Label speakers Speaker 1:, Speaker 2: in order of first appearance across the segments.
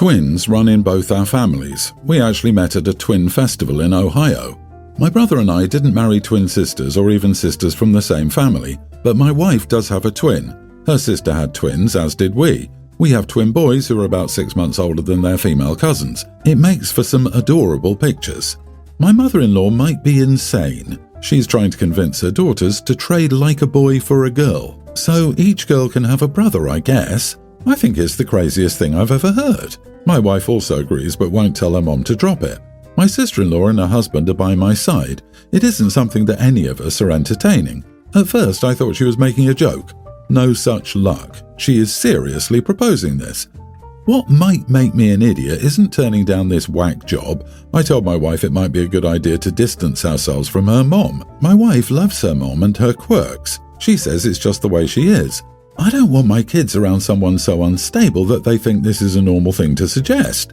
Speaker 1: Twins run in both our families. We actually met at a twin festival in Ohio. My brother and I didn't marry twin sisters or even sisters from the same family, but my wife does have a twin. Her sister had twins, as did we. We have twin boys who are about 6 months older than their female cousins. It makes for some adorable pictures. My mother-in-law might be insane. She's trying to convince her daughters to trade like a boy for a girl, so each girl can have a brother, I guess. I think it's the craziest thing I've ever heard. My wife also agrees but won't tell her mom to drop it. My sister-in-law and her husband are by my side. It isn't something that any of us are entertaining. At first I thought she was making a joke. No such luck. She is seriously proposing this. What might make me an idiot isn't turning down this whack job. I told my wife it might be a good idea to distance ourselves from her mom. My wife loves her mom and her quirks. She says it's just the way she is. I don't want my kids around someone so unstable that they think this is a normal thing to suggest.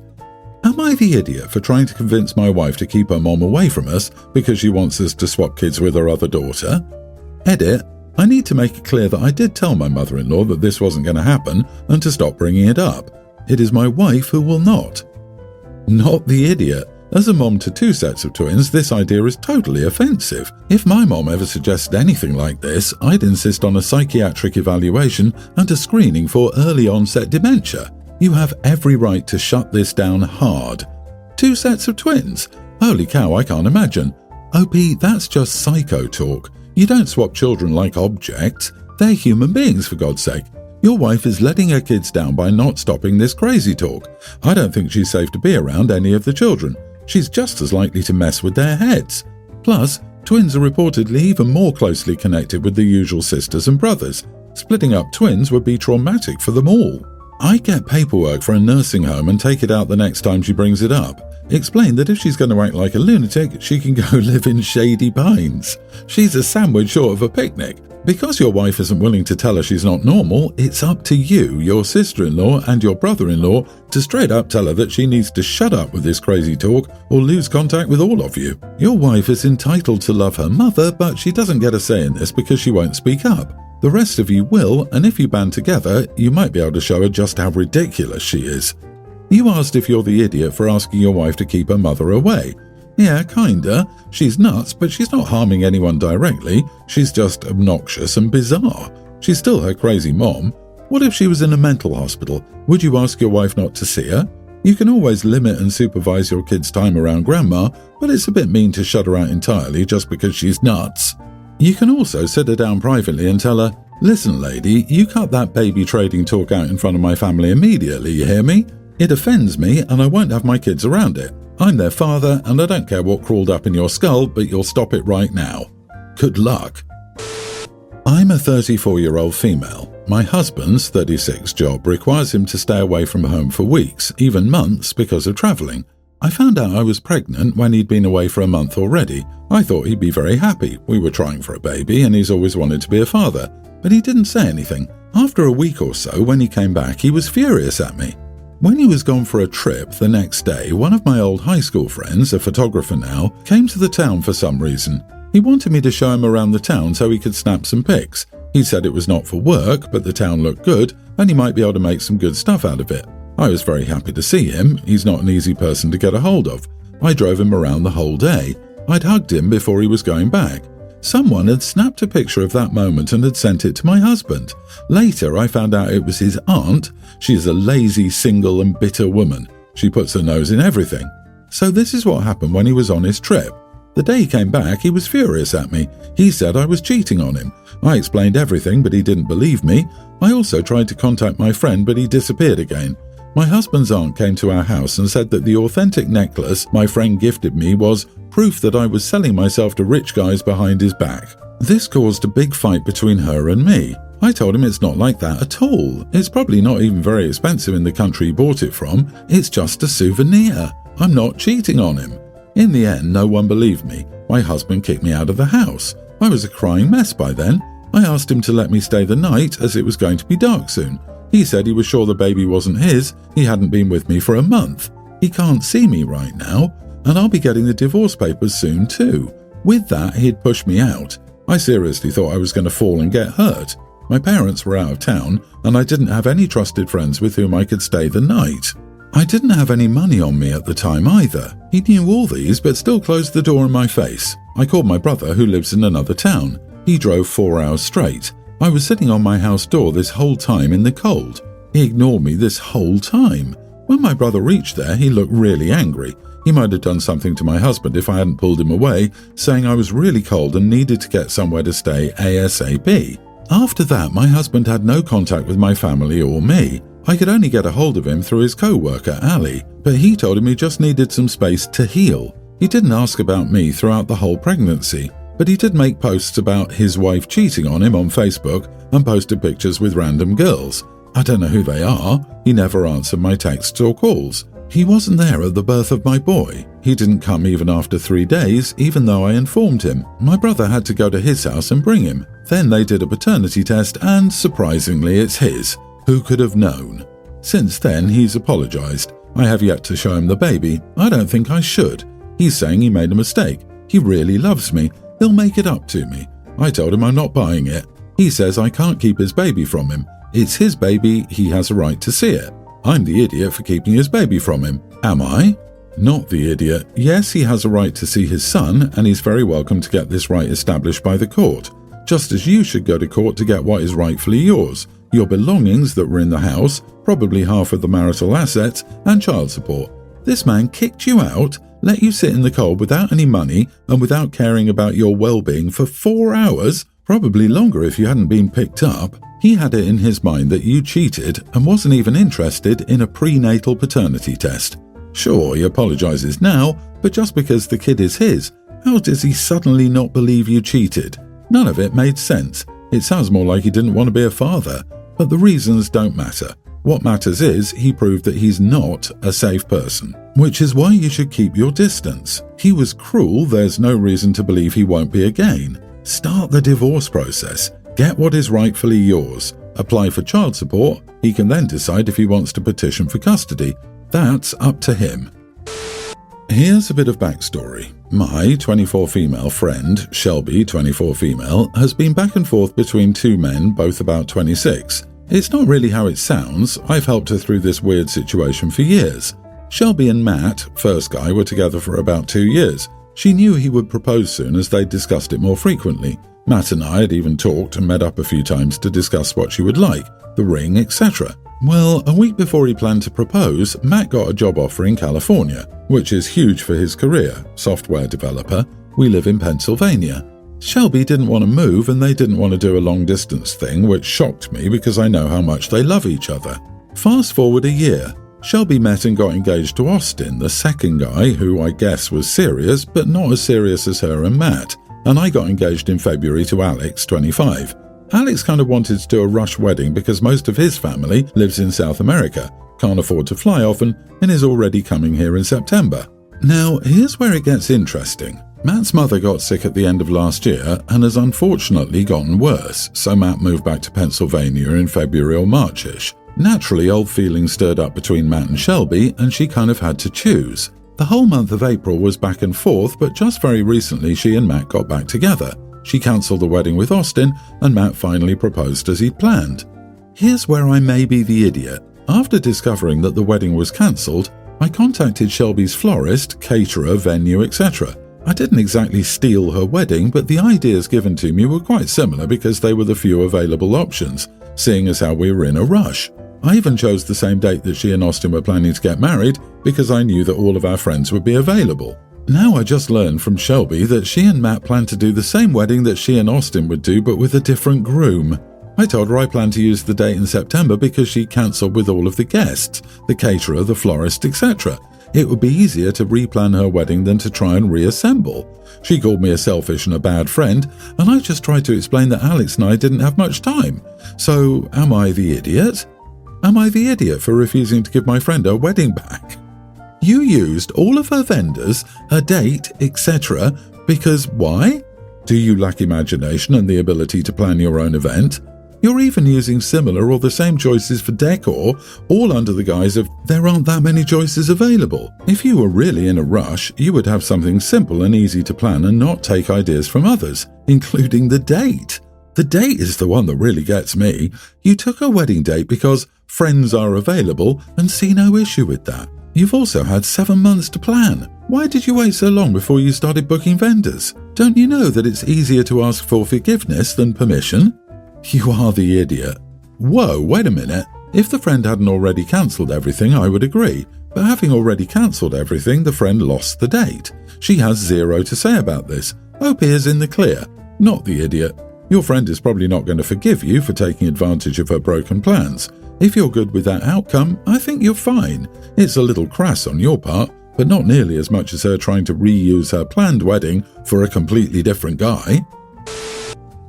Speaker 1: Am I the idiot for trying to convince my wife to keep her mom away from us because she wants us to swap kids with her other daughter? Edit. I need to make it clear that I did tell my mother-in-law that this wasn't going to happen and to stop bringing it up. It is my wife who will not. Not the idiot. As a mom to 2 sets of twins, this idea is totally offensive. If my mom ever suggested anything like this, I'd insist on a psychiatric evaluation and a screening for early onset dementia. You have every right to shut this down hard. 2 sets of twins? Holy cow, I can't imagine. OP, that's just psycho talk. You don't swap children like objects. They're human beings, for God's sake. Your wife is letting her kids down by not stopping this crazy talk. I don't think she's safe to be around any of the children. She's just as likely to mess with their heads. Plus, twins are reportedly even more closely connected with the usual sisters and brothers. Splitting up twins would be traumatic for them all. I get paperwork for a nursing home and take it out the next time she brings it up. Explain that if she's going to act like a lunatic, she can go live in Shady Pines. She's a sandwich short of a picnic. Because your wife isn't willing to tell her she's not normal, it's up to you, your sister-in-law and your brother-in-law to straight up tell her that she needs to shut up with this crazy talk or lose contact with all of you. Your wife is entitled to love her mother, but she doesn't get a say in this because she won't speak up. The rest of you will, and if you band together, you might be able to show her just how ridiculous she is. You asked if you're the idiot for asking your wife to keep her mother away. Yeah, kinda. She's nuts, but she's not harming anyone directly. She's just obnoxious and bizarre. She's still her crazy mom. What if she was in a mental hospital? Would you ask your wife not to see her? You can always limit and supervise your kids' time around grandma, but it's a bit mean to shut her out entirely just because she's nuts. You can also sit her down privately and tell her, "Listen, lady, you cut that baby trading talk out in front of my family immediately, you hear me? It offends me and I won't have my kids around it. I'm their father and I don't care what crawled up in your skull, but you'll stop it right now. Good luck." I'm a 34-year-old female. My husband's 36 job requires him to stay away from home for weeks, even months, because of travelling. I found out I was pregnant when he'd been away for a month already. I thought he'd be very happy. We were trying for a baby and he's always wanted to be a father. But he didn't say anything. After a week or so, when he came back, he was furious at me. When he was gone for a trip the next day, one of my old high school friends, a photographer now, came to the town for some reason. He wanted me to show him around the town so he could snap some pics. He said it was not for work, but the town looked good and he might be able to make some good stuff out of it. I was very happy to see him. He's not an easy person to get a hold of. I drove him around the whole day. I'd hugged him before he was going back. Someone had snapped a picture of that moment and had sent it to my husband. Later, I found out it was his aunt. She is a lazy, single and bitter woman. She puts her nose in everything. So this is what happened when he was on his trip. The day he came back, he was furious at me. He said I was cheating on him. I explained everything, but he didn't believe me. I also tried to contact my friend, but he disappeared again. My husband's aunt came to our house and said that the authentic necklace my friend gifted me was proof that I was selling myself to rich guys behind his back. This caused a big fight between her and me. I told him it's not like that at all. It's probably not even very expensive in the country he bought it from. It's just a souvenir. I'm not cheating on him. In the end, no one believed me. My husband kicked me out of the house. I was a crying mess by then. I asked him to let me stay the night as it was going to be dark soon. He said he was sure the baby wasn't his. He hadn't been with me for a month. He can't see me right now, and I'll be getting the divorce papers soon too. With that, he'd pushed me out. I seriously thought I was going to fall and get hurt. My parents were out of town, and I didn't have any trusted friends with whom I could stay the night. I didn't have any money on me at the time either. He knew all these but still closed the door in my face. I called my brother who lives in another town. He drove 4 hours straight. I was sitting on my house door this whole time in the cold. He ignored me this whole time. When my brother reached there, he looked really angry. He might have done something to my husband if I hadn't pulled him away, saying I was really cold and needed to get somewhere to stay ASAP. After that, my husband had no contact with my family or me. I could only get a hold of him through his co-worker, Ali, but he told him he just needed some space to heal. He didn't ask about me throughout the whole pregnancy, but he did make posts about his wife cheating on him on Facebook and posted pictures with random girls. I don't know who they are. He never answered my texts or calls. He wasn't there at the birth of my boy. He didn't come even after 3 days, even though I informed him. My brother had to go to his house and bring him. Then they did a paternity test and, surprisingly, it's his. Who could have known? Since then, he's apologized. I have yet to show him the baby. I don't think I should. He's saying he made a mistake. He really loves me. He'll make it up to me. I told him I'm not buying it. He says I can't keep his baby from him. It's his baby, he has a right to see it. I'm the idiot for keeping his baby from him. Am I? Not the idiot. Yes, he has a right to see his son, and he's very welcome to get this right established by the court. Just as you should go to court to get what is rightfully yours. Your belongings that were in the house, probably half of the marital assets, and child support. This man kicked you out, let you sit in the cold without any money, and without caring about your well-being for 4 hours, probably longer if you hadn't been picked up. He had it in his mind that you cheated and wasn't even interested in a prenatal paternity test. Sure, he apologizes now, but just because the kid is his, how does he suddenly not believe you cheated? None of it made sense. It sounds more like he didn't want to be a father, but the reasons don't matter. What matters is he proved that he's not a safe person, which is why you should keep your distance. He was cruel, there's no reason to believe he won't be again. Start the divorce process. Get what is rightfully yours. Apply for child support. He can then decide if he wants to petition for custody. That's up to him. Here's a bit of backstory. My 24 female friend, Shelby, 24 female, has been back and forth between 2 men, both about 26. It's not really how it sounds. I've helped her through this weird situation for years. Shelby and Matt, first guy, were together for about 2 years. She knew he would propose soon as they discussed it more frequently. Matt and I had even talked and met up a few times to discuss what she would like, the ring, etc. Well, a week before he planned to propose, Matt got a job offer in California, which is huge for his career, software developer. We live in Pennsylvania. Shelby didn't want to move and they didn't want to do a long-distance thing, which shocked me because I know how much they love each other. Fast forward a year. Shelby met and got engaged to Austin, the second guy, who I guess was serious, but not as serious as her and Matt. And I got engaged in February to Alex, 25. Alex kind of wanted to do a rush wedding because most of his family lives in South America, can't afford to fly often, and is already coming here in September. Now, here's where it gets interesting. Matt's mother got sick at the end of last year and has unfortunately gotten worse, so Matt moved back to Pennsylvania in February or March-ish. Naturally, old feelings stirred up between Matt and Shelby, and she kind of had to choose. The whole month of April was back and forth, but just very recently she and Matt got back together. She cancelled the wedding with Austin, and Matt finally proposed as he'd planned. Here's where I may be the idiot. After discovering that the wedding was cancelled, I contacted Shelby's florist, caterer, venue, etc. I didn't exactly steal her wedding, but the ideas given to me were quite similar because they were the few available options, seeing as how we were in a rush. I even chose the same date that she and Austin were planning to get married because I knew that all of our friends would be available. Now I just learned from Shelby that she and Matt plan to do the same wedding that she and Austin would do but with a different groom. I told her I planned to use the date in September because she cancelled with all of the guests, the caterer, the florist, etc. It would be easier to replan her wedding than to try and reassemble. She called me a selfish and a bad friend, and I just tried to explain that Alex and I didn't have much time. So, am I the idiot? Am I the idiot for refusing to give my friend her wedding back? You used all of her vendors, her date, etc. because why? Do you lack imagination and the ability to plan your own event? You're even using similar or the same choices for decor, all under the guise of there aren't that many choices available. If you were really in a rush, you would have something simple and easy to plan and not take ideas from others, including the date. The date is the one that really gets me. You took a wedding date because friends are available and see no issue with that. You've also had 7 months to plan. Why did you wait so long before you started booking vendors? Don't you know that it's easier to ask for forgiveness than permission? You are the idiot. Whoa, wait a minute. If the friend hadn't already cancelled everything, I would agree. But having already cancelled everything, the friend lost the date. She has zero to say about this. OP is in the clear, not the idiot. Your friend is probably not going to forgive you for taking advantage of her broken plans. If you're good with that outcome, I think you're fine. It's a little crass on your part, but not nearly as much as her trying to reuse her planned wedding for a completely different guy.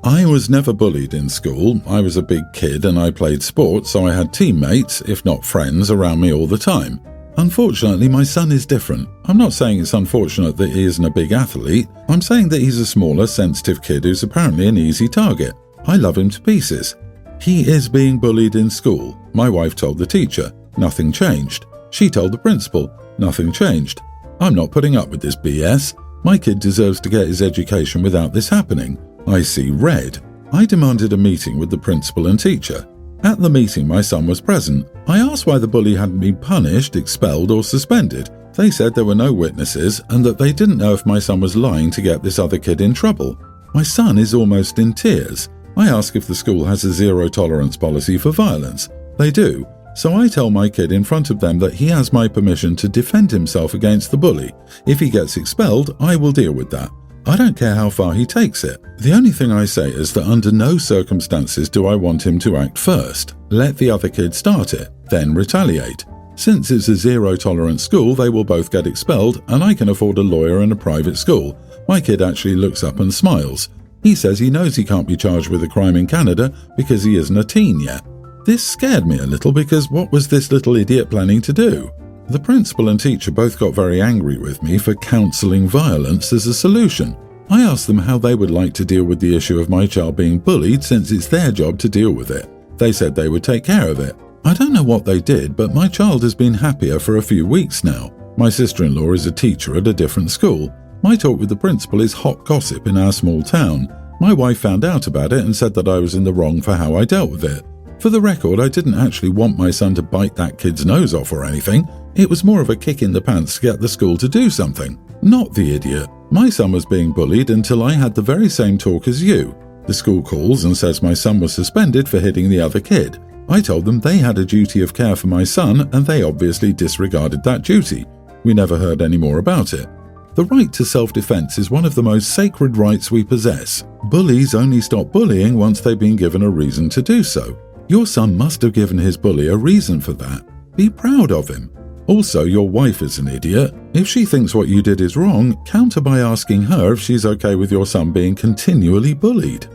Speaker 1: I was never bullied in school. I was a big kid and I played sports, so I had teammates, if not friends, around me all the time. Unfortunately, my son is different. I'm not saying it's unfortunate that he isn't a big athlete. I'm saying that he's a smaller, sensitive kid who's apparently an easy target. I love him to pieces. He is being bullied in school. My wife told the teacher. Nothing changed. She told the principal. Nothing changed. I'm not putting up with this BS. My kid deserves to get his education without this happening. I see red. I demanded a meeting with the principal and teacher. At the meeting, my son was present. I asked why the bully hadn't been punished, expelled, or suspended. They said there were no witnesses and that they didn't know if my son was lying to get this other kid in trouble. My son is almost in tears. I ask if the school has a zero-tolerance policy for violence. They do. So I tell my kid in front of them that he has my permission to defend himself against the bully. If he gets expelled, I will deal with that. I don't care how far he takes it. The only thing I say is that under no circumstances do I want him to act first. Let the other kid start it, then retaliate. Since it's a zero-tolerance school, they will both get expelled, and I can afford a lawyer and a private school. My kid actually looks up and smiles. He says he knows he can't be charged with a crime in Canada because he isn't a teen yet. This scared me a little because what was this little idiot planning to do? The principal and teacher both got very angry with me for counselling violence as a solution. I asked them how they would like to deal with the issue of my child being bullied since it's their job to deal with it. They said they would take care of it. I don't know what they did, but my child has been happier for a few weeks now. My sister-in-law is a teacher at a different school. My talk with the principal is hot gossip in our small town. My wife found out about it and said that I was in the wrong for how I dealt with it. For the record, I didn't actually want my son to bite that kid's nose off or anything. It was more of a kick in the pants to get the school to do something. Not the idiot. My son was being bullied until I had the very same talk as you. The school calls and says my son was suspended for hitting the other kid. I told them they had a duty of care for my son and they obviously disregarded that duty. We never heard any more about it. The right to self-defense is one of the most sacred rights we possess. Bullies only stop bullying once they've been given a reason to do so. Your son must have given his bully a reason for that. Be proud of him. Also, your wife is an idiot. If she thinks what you did is wrong, counter by asking her if she's okay with your son being continually bullied.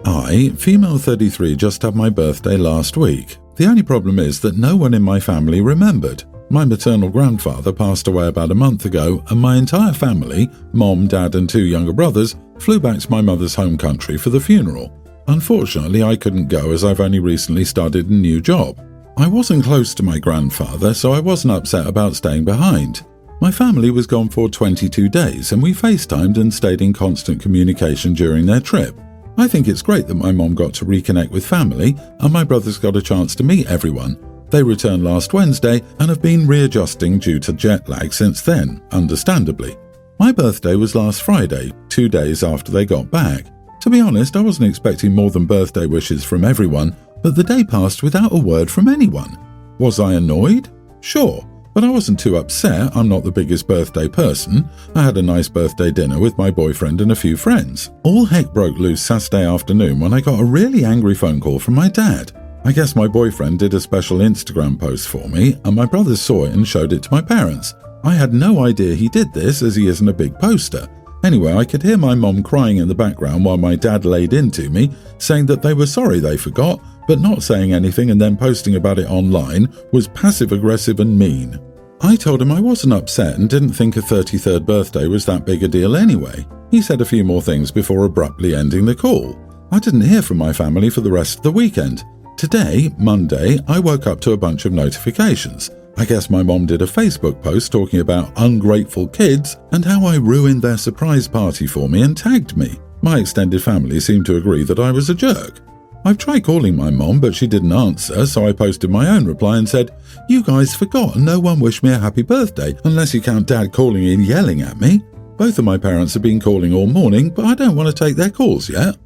Speaker 1: I, female 33, just had my birthday last week. The only problem is that no one in my family remembered. My maternal grandfather passed away about a month ago, and my entire family, mom, dad and 2 younger brothers, flew back to my mother's home country for the funeral. Unfortunately, I couldn't go as I've only recently started a new job. I wasn't close to my grandfather, so I wasn't upset about staying behind. My family was gone for 22 days, and we FaceTimed and stayed in constant communication during their trip. I think it's great that my mom got to reconnect with family, and my brothers got a chance to meet everyone. They returned last Wednesday and have been readjusting due to jet lag since then, understandably. My birthday was last Friday, 2 days after they got back. To be honest, I wasn't expecting more than birthday wishes from everyone, but the day passed without a word from anyone. Was I annoyed? Sure, but I wasn't too upset. I'm not the biggest birthday person. I had a nice birthday dinner with my boyfriend and a few friends. All heck broke loose Saturday afternoon when I got a really angry phone call from my dad. I guess my boyfriend did a special Instagram post for me, and my brothers saw it and showed it to my parents. I had no idea he did this as he isn't a big poster. Anyway, I could hear my mom crying in the background while my dad laid into me, saying that they were sorry they forgot, but not saying anything and then posting about it online was passive-aggressive and mean. I told him I wasn't upset and didn't think a 33rd birthday was that big a deal anyway. He said a few more things before abruptly ending the call. I didn't hear from my family for the rest of the weekend. Today, Monday, I woke up to a bunch of notifications. I guess my mom did a Facebook post talking about ungrateful kids and how I ruined their surprise party for me and tagged me. My extended family seemed to agree that I was a jerk. I've tried calling my mom, but she didn't answer, so I posted my own reply and said, "You guys forgot and no one wished me a happy birthday, unless you count Dad calling and yelling at me. Both of my parents have been calling all morning, but I don't want to take their calls yet."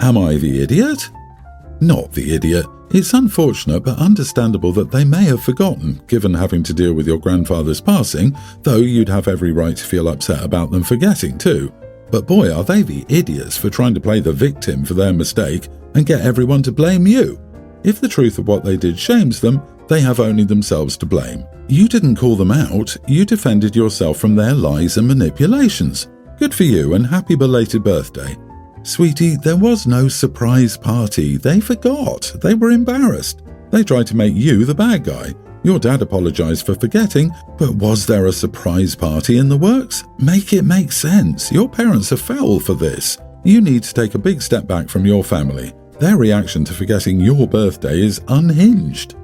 Speaker 1: Am I the idiot? Not the idiot. It's unfortunate but understandable that they may have forgotten, given having to deal with your grandfather's passing, though you'd have every right to feel upset about them forgetting too. But boy, are they the idiots for trying to play the victim for their mistake and get everyone to blame you. If the truth of what they did shames them, they have only themselves to blame. You didn't call them out, you defended yourself from their lies and manipulations. Good for you and happy belated birthday. Sweetie, there was no surprise party. They forgot. They were embarrassed. They tried to make you the bad guy. Your dad apologized for forgetting, but was there a surprise party in the works? Make it make sense. Your parents are foul for this. You need to take a big step back from your family. Their reaction to forgetting your birthday is unhinged.